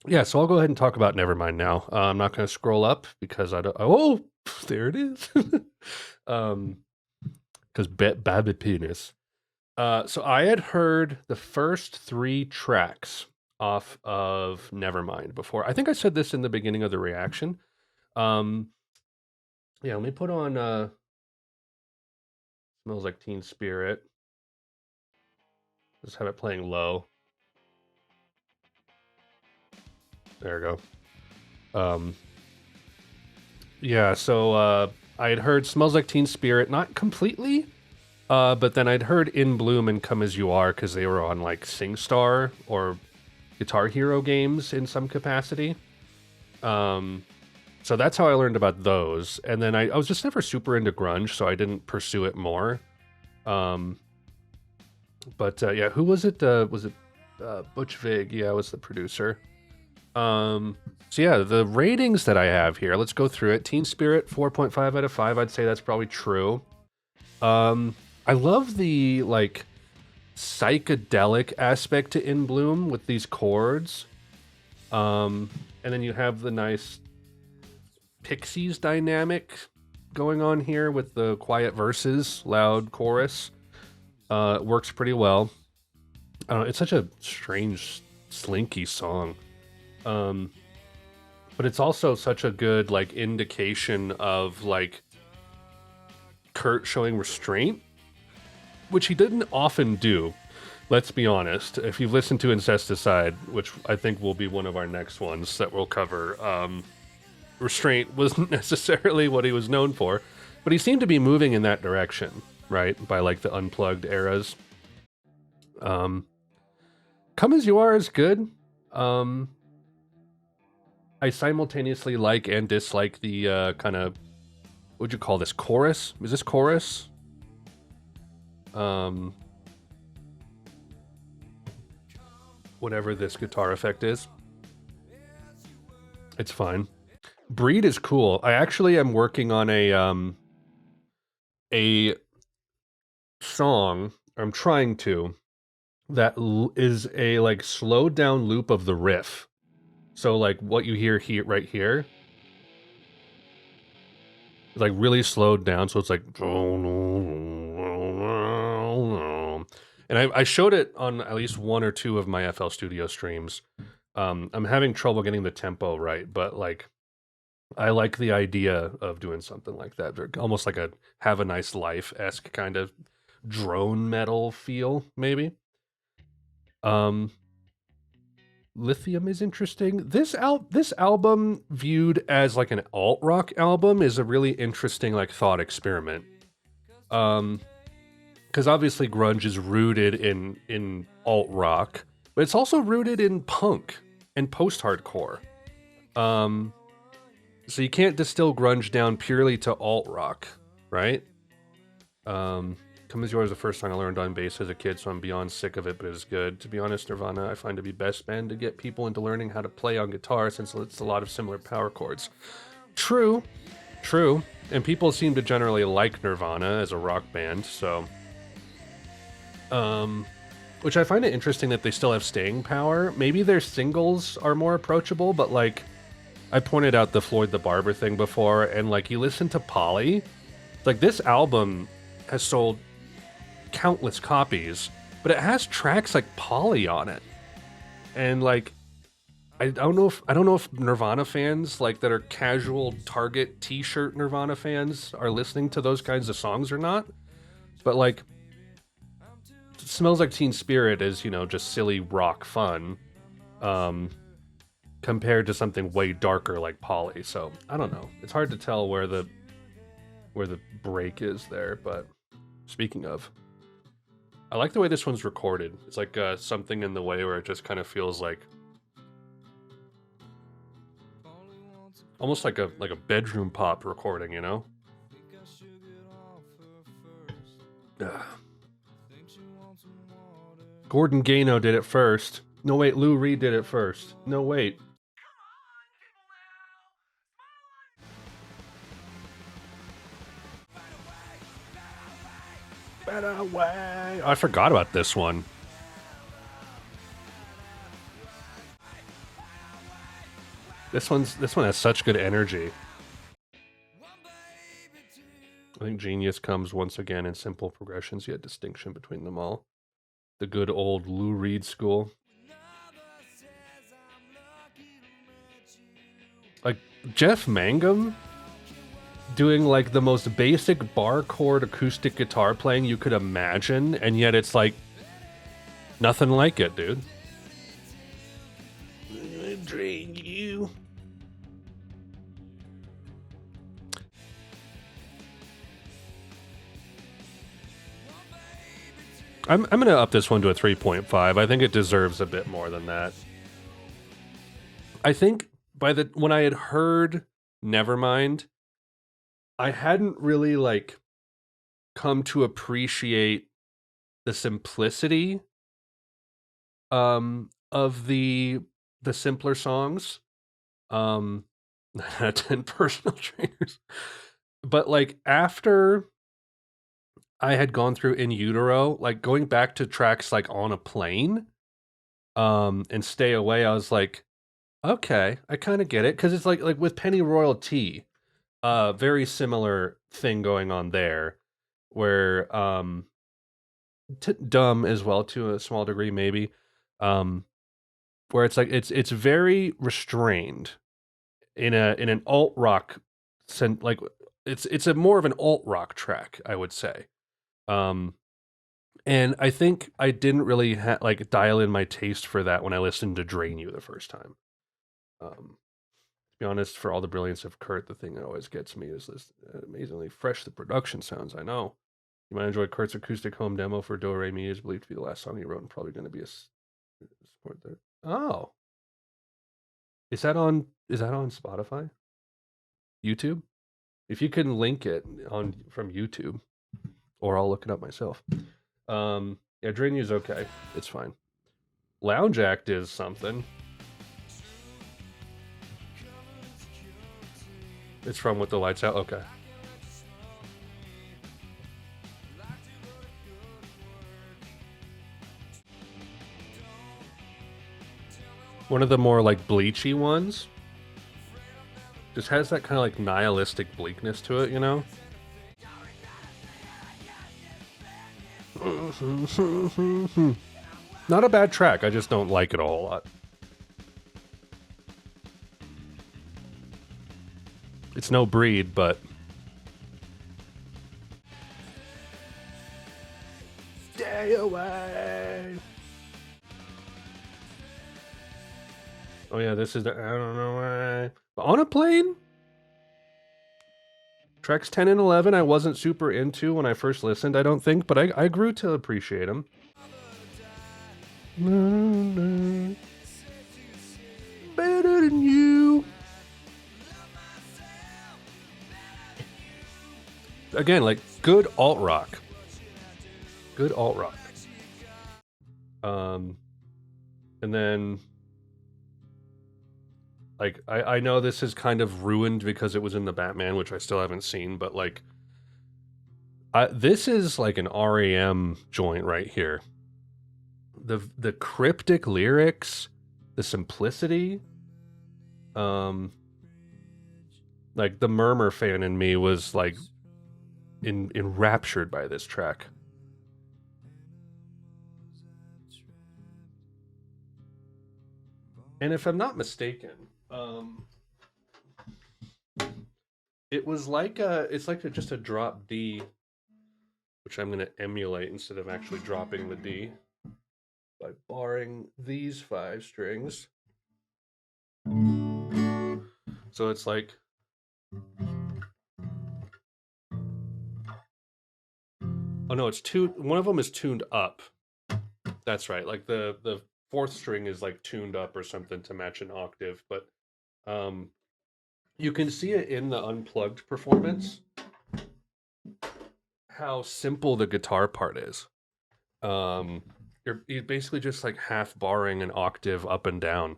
Yeah, so I'll go ahead and talk about Nevermind now. I'm not going to scroll up because I don't. Oh, there it is. um, because Babbit penis. So I had heard the first three tracks off of Nevermind before. I think I said this in the beginning of the reaction. Um, yeah, let me put on Smells Like Teen Spirit. Just have it playing low. There we go. Yeah, so I had heard Smells Like Teen Spirit, not completely, but then I'd heard In Bloom and Come As You Are because they were on like SingStar or Guitar Hero games in some capacity. Um, so that's how I learned about those. And then I was just never super into grunge, so I didn't pursue it more. Um, but yeah, who was it? Was it Butch Vig? Yeah, was the producer. So yeah, the ratings that I have here, let's go through it. Teen Spirit, 4.5 out of 5. I'd say that's probably true. I love the like psychedelic aspect to In Bloom with these chords. And then you have the nice Pixies dynamic going on here with the quiet verses, loud chorus. It works pretty well. It's such a strange, slinky song. Um, but it's also such a good like indication of like Kurt showing restraint, which he didn't often do. Let's be honest. If you've listened to Incesticide, which I think will be one of our next ones that we'll cover, restraint wasn't necessarily what he was known for, but he seemed to be moving in that direction, right? By like the unplugged eras. Um, Come As You Are is good. I simultaneously like and dislike the kind of, what would you call this, chorus? Is this chorus? Um, whatever this guitar effect is. It's fine. Breed is cool. I actually am working on a song. I'm trying to that is a like slowed down loop of the riff. So like what you hear here right here is like really slowed down. So it's like, and I showed it on at least one or two of my FL Studio streams. I'm having trouble getting the tempo right, but like I like the idea of doing something like that. They're almost like a Have a Nice Life esque kind of drone metal feel, maybe. Um, Lithium is interesting. This album viewed as like an alt rock album is a really interesting like thought experiment. Um, because obviously grunge is rooted in alt rock, but it's also rooted in punk and post hardcore. Um, so you can't distill grunge down purely to alt rock, right? Um, Come As You Are is the first song I learned on bass as a kid, so I'm beyond sick of it, but it's good. To be honest, Nirvana I find to be best band to get people into learning how to play on guitar since it's a lot of similar power chords. True, true. And people seem to generally like Nirvana as a rock band, so which I find it interesting that they still have staying power. Maybe their singles are more approachable, but like I pointed out the Floyd the Barber thing before, and like you listen to Polly, like this album has sold countless copies, but it has tracks like Polly on it. And like I don't know if Nirvana fans like that are casual Target t-shirt Nirvana fans are listening to those kinds of songs or not. But like Smells Like Teen Spirit is, you know, just silly rock fun. Um compared to something way darker like Polly. So, I don't know. It's hard to tell where the break is there, but speaking of, I like the way this one's recorded. It's like something in the way where it just kind of feels like almost like a bedroom pop recording, you know? Ugh. Gordon Gano did it first. No wait, Lou Reed did it first. No wait. Better way. I forgot about this one. This one has such good energy. I think genius comes once again in simple progressions, yet distinction between them all. The good old Lou Reed school. Like Jeff Mangum doing like the most basic bar chord acoustic guitar playing you could imagine, and yet it's like nothing like it, dude. I'm gonna drain you. I'm gonna up this one to a 3.5. I think it deserves a bit more than that. I think when I had heard Nevermind, I hadn't really like come to appreciate the simplicity of the simpler songs. 9 out of 10 personal trainers. But like after I had gone through In Utero, like going back to tracks like On a Plane, and Stay Away, I was like, okay, I kind of get it. Cause it's like with Penny Royalty, very similar thing going on there where, dumb as well to a small degree, maybe, where it's like, it's very restrained in an alt rock like it's a more of an alt rock track, I would say. And I think I didn't really like dial in my taste for that when I listened to Drain You the first time. To be honest, for all the brilliance of Kurt, the thing that always gets me is this amazingly fresh the production sounds. I know you might enjoy Kurt's acoustic home demo for Do Re Mi is believed to be the last song he wrote and probably going to be a support there. Oh, is that on Spotify, YouTube? If you can link it on from YouTube, or I'll look it up myself. Yeah, Drain You's okay. It's fine. Lounge Act is something. It's from With the Lights Out. Okay. One of the more like bleachy ones. Just has that kind of like nihilistic bleakness to it, you know? Not a bad track, I just don't like it a whole lot. It's no Breed, but stay away. Oh yeah, this is the I don't know why. But On a Plane? Tracks 10 and 11 I wasn't super into when I first listened, I don't think, but I grew to appreciate them. Better than you. Again, like good alt rock. Good alt rock. And then like I know this is kind of ruined because it was in the Batman, which I still haven't seen, but like this is like an REM joint right here. The cryptic lyrics, the simplicity, like the Murmur fan in me was like enraptured by this track. And if I'm not mistaken, it was like it's like just a drop D, which I'm going to emulate instead of actually dropping the D by barring these 5 strings. So it's like oh no, it's tuned. One of them is tuned up. That's right. Like the 4th string is like tuned up or something to match an octave, but you can see it in the unplugged performance how simple the guitar part is. You're basically just like half barring an octave up and down.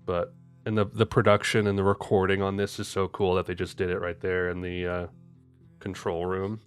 But and the production and the recording on this is so cool that they just did it right there in the control room.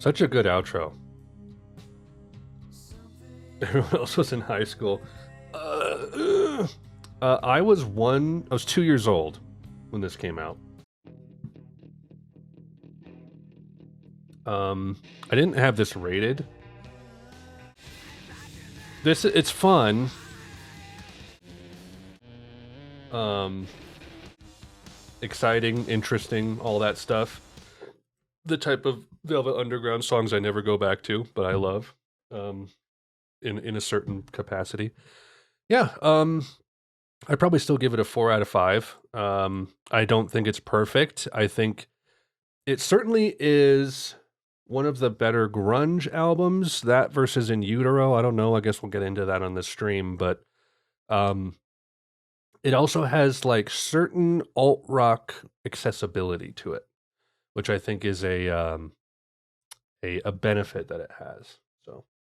Such a good outro. Everyone else was in high school. I was 2 years old when this came out. I didn't have this rated. It's fun. Exciting, interesting, all that stuff. The type of Velvet Underground songs I never go back to, but I love, in a certain capacity. Yeah, I'd probably still give it a 4 out of 5. I don't think it's perfect. I think it certainly is one of the better grunge albums. That versus In Utero, I don't know. I guess we'll get into that on the stream, but it also has like certain alt rock accessibility to it, which I think is a benefit that it has. So